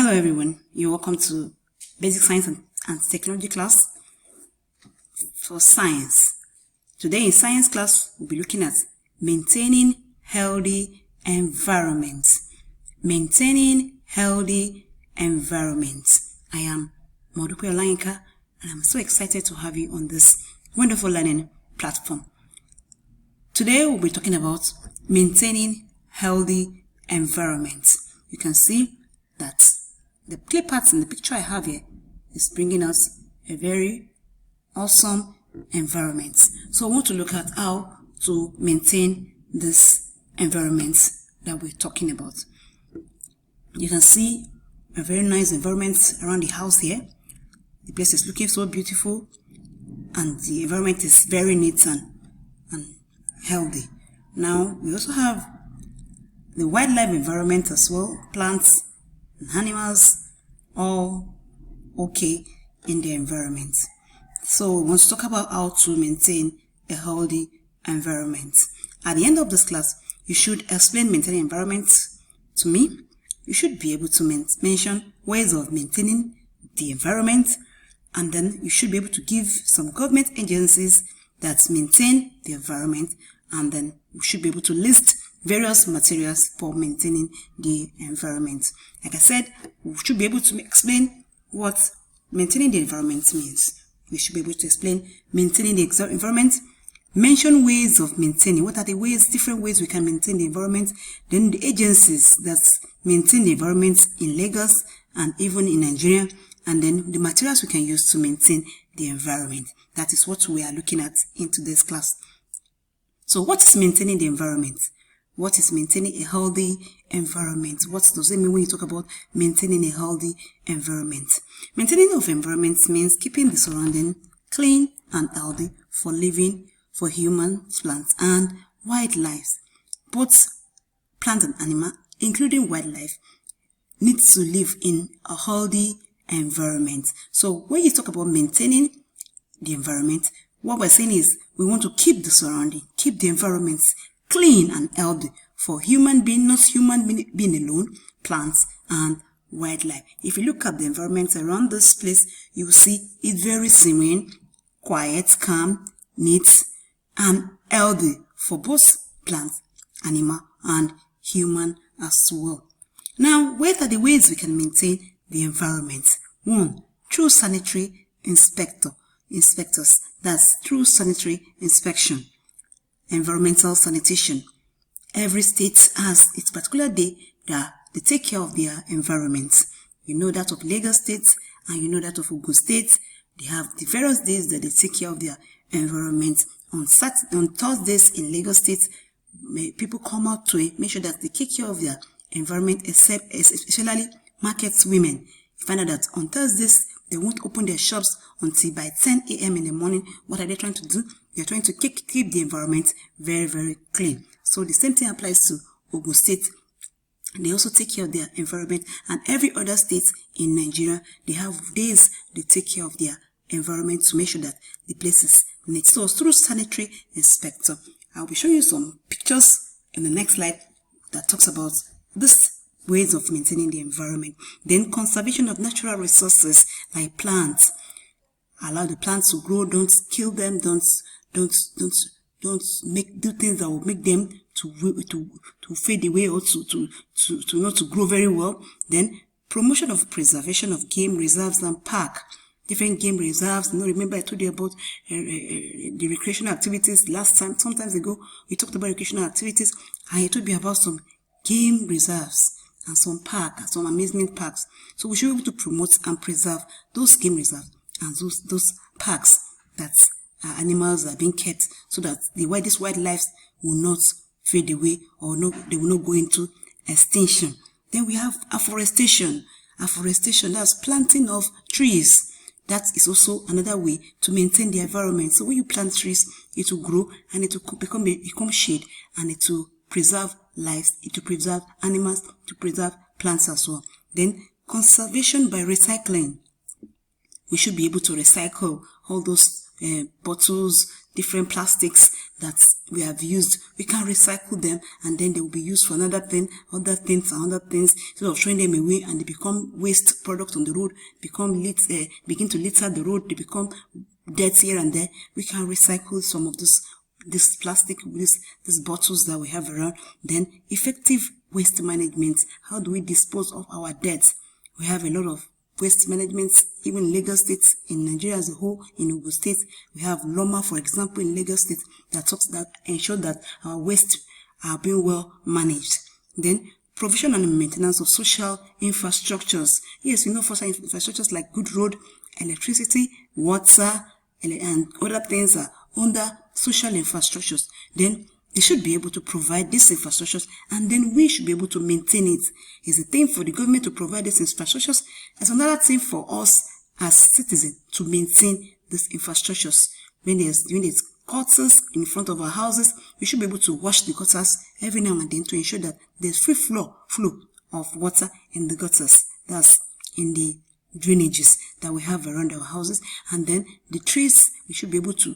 Hello everyone, you're welcome to Basic Science and Technology class for science. Today in science class, we'll be looking at maintaining healthy environments. Maintaining healthy environments. I am Modupe Olayinka and I'm so excited to have you on this wonderful learning platform. Today we'll be talking about maintaining healthy environments. You can see that the clay parts in the picture I have here is bringing us a very awesome environment. So I want to look at how to maintain this environment that we're talking about. You can see a very nice environment around the house here. The place is looking so beautiful and the environment is very neat and healthy. Now we also have the wildlife environment as well, plants and animals, all okay in the environment. So we want to talk about how to maintain a healthy environment. At the end of this class, you should explain maintaining environment to me. You should be able to mention ways of maintaining the environment, and then you should be able to give some government agencies that maintain the environment, and then we should be able to list various materials for maintaining the environment. Like I said, we should be able to explain what maintaining the environment means. We should be able to explain maintaining the environment, mention ways of maintaining. What are the ways, different ways we can maintain the environment, then the agencies that maintain the environment in Lagos and even in Nigeria, and then the materials we can use to maintain the environment. That is what we are looking at in today's class. So what is maintaining the environment? What is maintaining a healthy environment? What does it mean when you talk about maintaining a healthy environment? Maintaining of environment means keeping the surrounding clean and healthy for living, for humans, plants, and wildlife. Both plant and animal, including wildlife, need to live in a healthy environment. So when you talk about maintaining the environment, what we're saying is we want to keep the surrounding, keep the environments clean and healthy for human being, not human being alone, plants and wildlife. If you look at the environment around this place, you will see it's very serene, quiet, calm, neat, and healthy for both plants, animal, and human as well. Now, what are the ways we can maintain the environment? One, through sanitary inspectors. That's through sanitary inspection. Environmental sanitation. Every state has its particular day that they take care of their environments. You know that of Lagos State and you know that of Ogun State. They have the various days that they take care of their environment. On Thursdays in Lagos State, people come out to make sure that they take care of their environment, especially market women. You find out that on Thursdays, they won't open their shops until by 10 a.m. in the morning. What are they trying to do? They're trying to keep the environment very, very clean. So the same thing applies to Ogun State. They also take care of their environment, and every other state in Nigeria, they have days they take care of their environment to make sure that the place is neat. So through sanitary inspector, I'll be showing you some pictures in the next slide that talks about this ways of maintaining the environment. Then conservation of natural resources like plants. Allow the plants to grow, don't kill them, don't do things that will make them to fade away or to not to grow very well. Then promotion of preservation of game reserves and park. Different game reserves. Remember I told you about the recreational activities last time, sometimes ago. We talked about recreational activities and I told you about some game reserves and some some amusement parks. So we should be able to promote and preserve those game reserves and those parks that animals are being kept, so that this wildlife will not fade away or they will not go into extinction. Then we have afforestation. Afforestation, that's planting of trees. That is also another way to maintain the environment. So when you plant trees, it will grow and it will become shade, and it will preserve lives, it will preserve animals, to preserve plants as well. Then conservation by recycling. We should be able to recycle all those bottles, different plastics that we have used, we can recycle them, and then they will be used for another thing, other things, instead of throwing them away and they become waste products on the road, begin to litter the road, they become dirt here and there. We can recycle some of this plastic, these bottles that we have around. Then effective waste management. How do we dispose of our dirt? We have a lot of waste management, even in Lagos State, in Nigeria as a whole, in Ogun State. We have Loma, for example, in Lagos State, that ensure that our waste are being well managed. Then provision and maintenance of social infrastructures. Yes, social infrastructures like good road, electricity, water, and other things are under social infrastructures. Then they should be able to provide these infrastructures, and then we should be able to maintain it. It's a thing for the government to provide these infrastructures. It's another thing for us as citizens to maintain these infrastructures. When there's gutters in front of our houses, we should be able to wash the gutters every now and then to ensure that there's free flow of water in the gutters. That's in the drainages that we have around our houses. And then the trees, we should be able to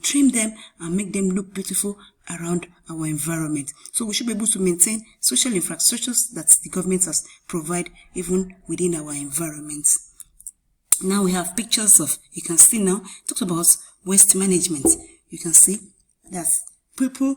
trim them and make them look beautiful around our environment. So we should be able to maintain social infrastructures that the government has provided even within our environment. Now we have pictures of, you can see now, talks about waste management. You can see that people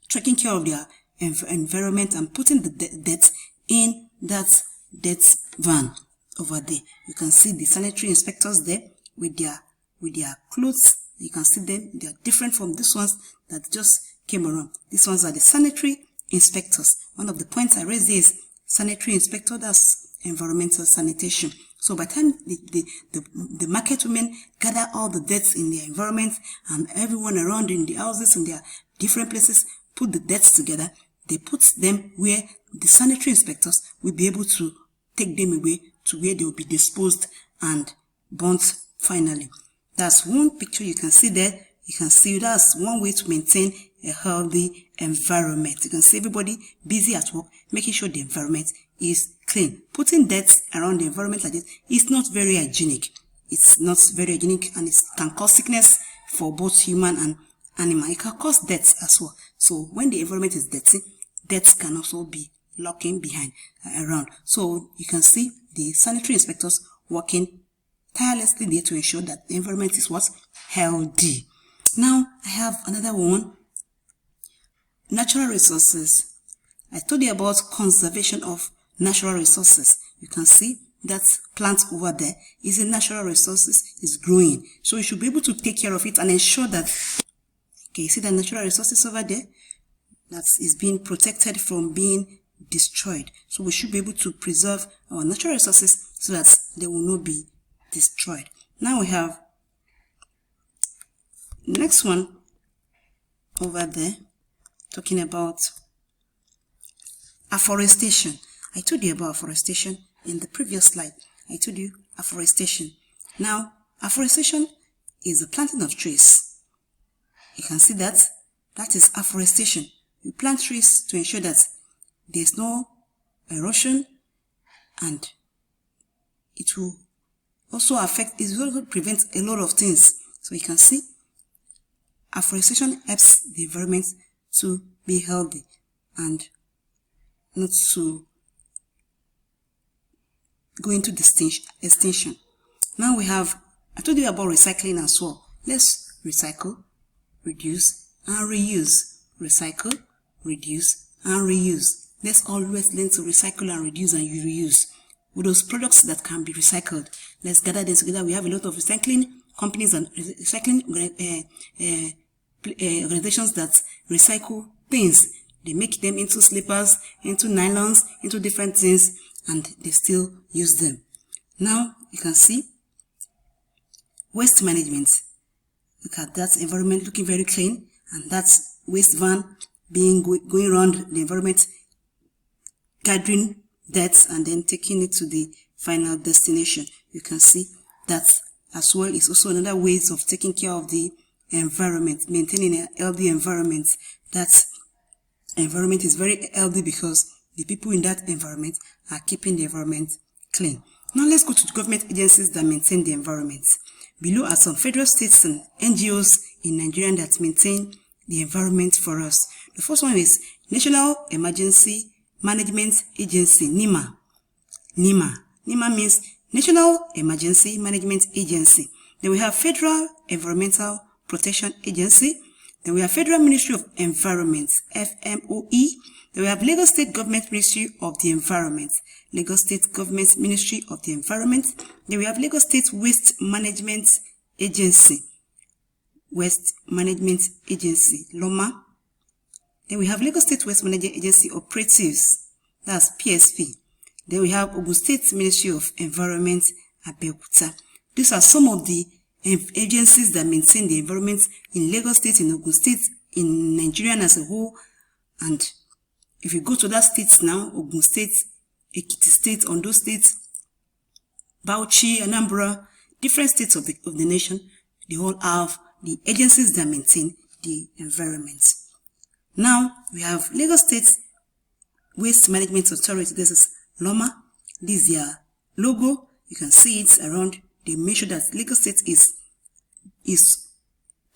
taking care of their environment and putting the dirt in that dirt van over there. You can see the sanitary inspectors there with their clothes. You can see them. They are different from these ones that just came around. These ones are the sanitary inspectors. One of the points I raised is sanitary inspector, that's environmental sanitation. So by the time the market women gather all the dirt in their environment, and everyone around in the houses and their different places put the dirt together, they put them where the sanitary inspectors will be able to take them away to where they will be disposed and burnt finally. That's one picture you can see there. You can see that's one way to maintain a healthy environment. You can see everybody busy at work, making sure the environment is clean. Putting dirt around the environment like this is not very hygienic. It's not very hygienic, and it can cause sickness for both human and animal. It can cause death as well. So when the environment is dirty, death can also be lurking behind around. So you can see the sanitary inspectors working tirelessly there to ensure that the environment is what? Healthy. Now I have another one. Natural resources. I told you about conservation of natural resources. You can see that plant over there is a natural resources, is growing. So you should be able to take care of it and ensure that, okay, you see the natural resources over there? That is being protected from being destroyed. So we should be able to preserve our natural resources so that they will not be destroyed. Now we have next one over there talking about afforestation. I told you about afforestation in the previous slide. I told you afforestation. Now afforestation is the planting of trees. You can see that is afforestation. You plant trees to ensure that there's no erosion, and it will also prevent a lot of things. So you can see afforestation helps the environment to be healthy and not to go into extinction. Now we have, I told you about recycling as well. Let's recycle, reduce, and reuse. Recycle, reduce, and reuse. Let's always learn to recycle and reduce and reuse. With those products that can be recycled, let's gather them together. We have a lot of recycling companies and recycling organizations that recycle things. They make them into slippers, into nylons, into different things, and they still use them. Now you can see waste management. Look at that environment looking very clean, and that's waste van going around the environment, gathering dirt and then taking it to the final destination. You can see that as well is also another ways of taking care of the environment, maintaining a healthy environment. That environment is very healthy because the people in that environment are keeping the environment clean. Now let's go to the government agencies that maintain the environment. Below are some federal states and NGOs in Nigeria that maintain the environment for us. The first one is National Emergency Management Agency, NEMA. NEMA means National Emergency Management Agency. Then we have Federal Environmental Protection Agency. Then we have Federal Ministry of Environment, FMOE. Then we have Lagos State Government Ministry of the Environment, Lagos State Government Ministry of the Environment. Then we have Lagos State Waste Management Agency, Waste Management Agency, LOMA. Then we have Lagos State Waste Management Agency Operatives, that's PSP. Then we have Ogun State Ministry of Environment, Abeokuta. These are some of the agencies that maintain the environment in Lagos State, in Ogun State, in Nigeria as a whole. And if you go to that states now, Ogun State, Ekiti State, Ondo State, Bauchi, Anambra, different states of the nation, they all have the agencies that maintain the environment. Now, we have Lagos State Waste Management Authority. This is LOMA. This is their logo. You can see it around. They make sure that Lagos State is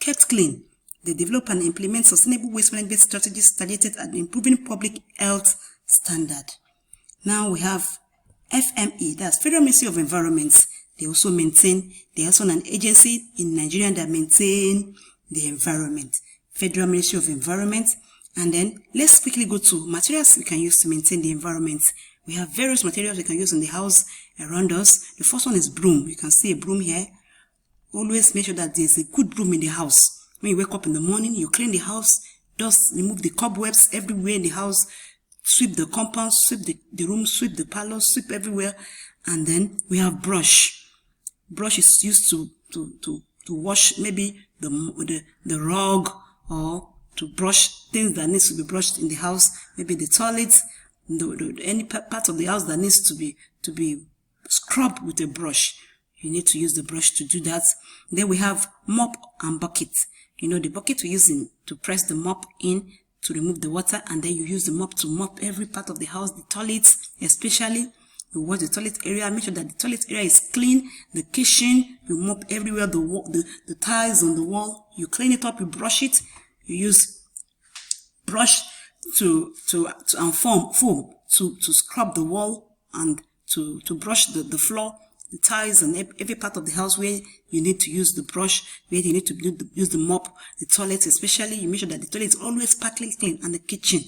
kept clean. They develop and implement sustainable waste management strategies targeted at improving public health standard. Now we have FME, that's Federal Ministry of Environment. They also an agency in Nigeria that maintain the environment. Federal Ministry of Environment. And then let's quickly go to materials we can use to maintain the environment. We have various materials we can use in the house around us. The first one is broom. You can see a broom here. Always make sure that there's a good broom in the house. When you wake up in the morning, you clean the house, dust, remove the cobwebs everywhere in the house, sweep the compound, sweep the room, sweep the parlor, sweep everywhere. And then we have brush. Brush is used to wash maybe the rug, or to brush things that needs to be brushed in the house, maybe the toilet, any part of the house that needs to be scrubbed with a brush. You need to use the brush to do that. Then we have mop and bucket. You know, the bucket we're using to press the mop in to remove the water, and then you use the mop to mop every part of the house, the toilets especially. You wash the toilet area, make sure that the toilet area is clean. The kitchen, you mop everywhere, the tiles on the wall, you clean it up, you brush it. You use brush and foam to scrub the wall and to brush the floor, the tiles, and every part of the house where you need to use the brush, where you need to use the mop, the toilet especially. You make sure that the toilet is always sparkling clean, and the kitchen.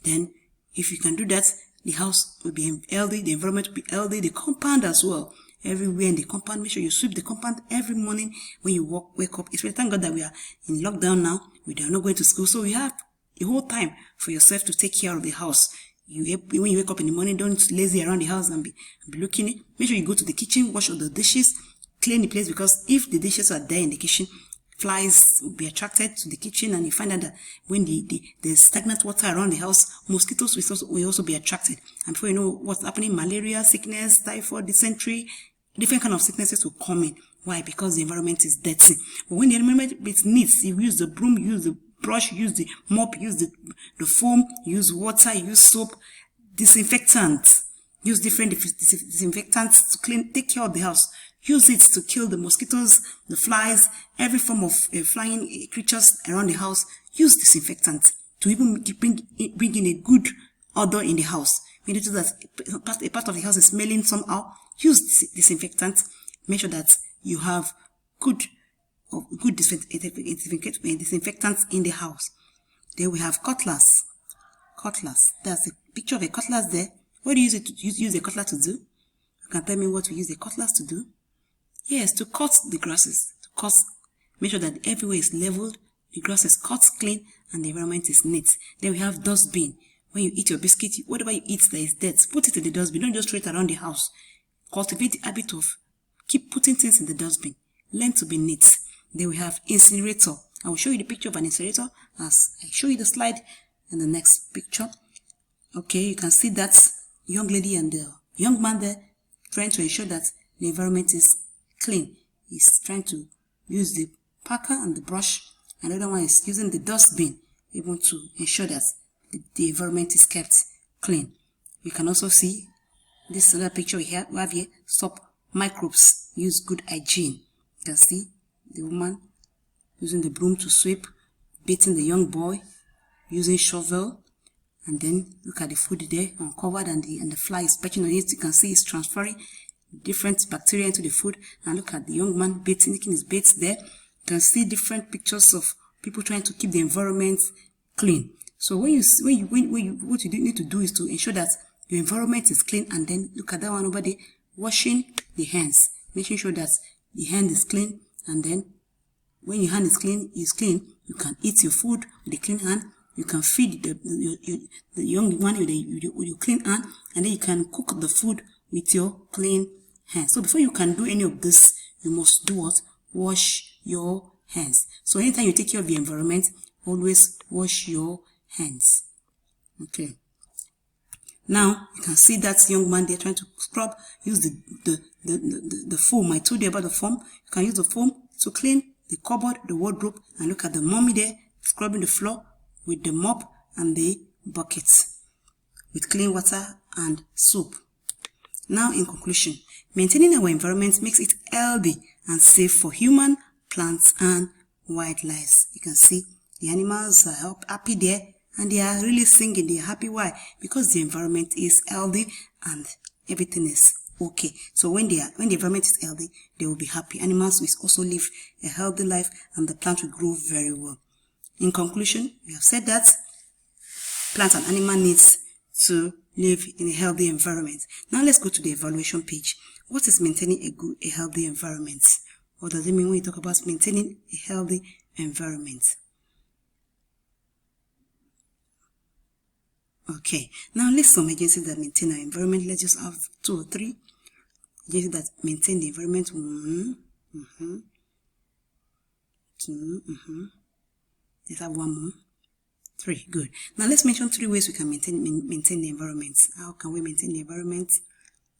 Then if you can do that, the house will be healthy, the environment will be healthy, the compound as well. Everywhere in the compound, make sure you sweep the compound every morning when you wake up. It's really thank God that we are in lockdown now. We are not going to school, so you have a whole time for yourself to take care of the house. When you wake up in the morning, don't lazy around the house and be looking it. Make sure you go to the kitchen, wash all the dishes, clean the place, because if the dishes are there in the kitchen, flies will be attracted to the kitchen, and you find out that when there's stagnant water around the house, mosquitoes will also be attracted. And before you know what's happening, malaria, sickness, typhoid, dysentery, different kind of sicknesses will come in. Why? Because the environment is dirty. But when the environment is neat, you use the broom, use the brush, use the mop, use the foam, use water, use soap, disinfectants. Use different disinfectants to clean, take care of the house. Use it to kill the mosquitoes, the flies, every form of flying creatures around the house. Use disinfectant to even bring in a good odor in the house. When you do that, a part of the house is smelling somehow, use disinfectant. Make sure that you have good disinfectants in the house. Then we have cutlass. There's a picture of a cutlass there. What do you use a cutlass to do? You can tell me what we use a cutlass to do? Yes, to cut the grasses. Make sure that everywhere is leveled, the grass is cut clean, and the environment is neat. Then we have dustbin. When you eat your biscuit, whatever you eat that is dead, put it in the dustbin. Don't just throw it around the house. Cultivate the habit of keep putting things in the dustbin. Learn to be neat. Then we have incinerator. I will show you the picture of an incinerator as I show you the slide in the next picture. Okay, you can see that young lady and the young man there trying to ensure that the environment is clean. He's trying to use the packer and the brush. Another one is using the dustbin, even to ensure that the environment is kept clean. You can also see this other picture we have here. Stop microbes. Use good hygiene. can see the woman using the broom to sweep, beating the young boy, using shovel, and then look at the food there uncovered, and the fly is perching on it. You can see it's transferring different bacteria into the food. And look at the young man making his baits there. You can see different pictures of people trying to keep the environment clean. So what you need to do is to ensure that your environment is clean, and then look at that one over there, washing the hands, making sure that the hand is clean, and then when your hand is clean, you can eat your food with a clean hand. You can feed the young one with your clean hand, and then you can cook the food with your clean hands. So before you can do any of this, you must do what? Wash your hands. So anytime you take care of the environment, always wash your hands. Okay. Now you can see that young man there trying to scrub. Use the foam. I told you about the foam. You can use the foam to clean the cupboard, the wardrobe, and look at the mommy there scrubbing the floor with the mop and the buckets with clean water and soap. Now in conclusion, maintaining our environment makes it healthy and safe for human, plants, and wildlife. You can see the animals are happy there, and they are really singing. They are happy. Why? Because the environment is healthy and everything is okay. So when the environment is healthy, they will be happy. Animals will also live a healthy life, and the plant will grow very well. In conclusion, we have said that plant and animal needs to live in a healthy environment. Now let's go to the evaluation page. What is maintaining a healthy environment? What does it mean when you talk about maintaining a healthy environment? Okay, now list some agencies that maintain our environment. Let's just have 2 or 3 agencies that maintain the environment. 1, 2, let's have 1 more. 3, good. Now let's mention 3 ways we can maintain the environment. How can we maintain the environment?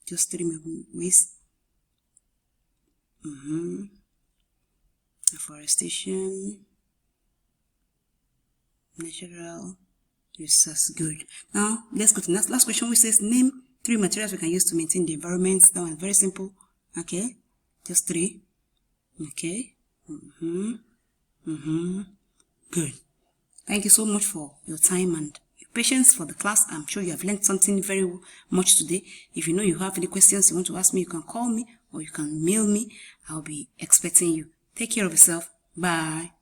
Just 3 ways. Afforestation, natural resource. Good. Now let's go to the last question, which says name 3 materials we can use to maintain the environment. That one is very simple. Okay, just 3. Okay. Good. Thank you so much for your time and your patience for the class. I'm sure you have learned something very much today. If you know you have any questions you want to ask me, you can call me or you can mail me. I'll be expecting you. Take care of yourself. Bye.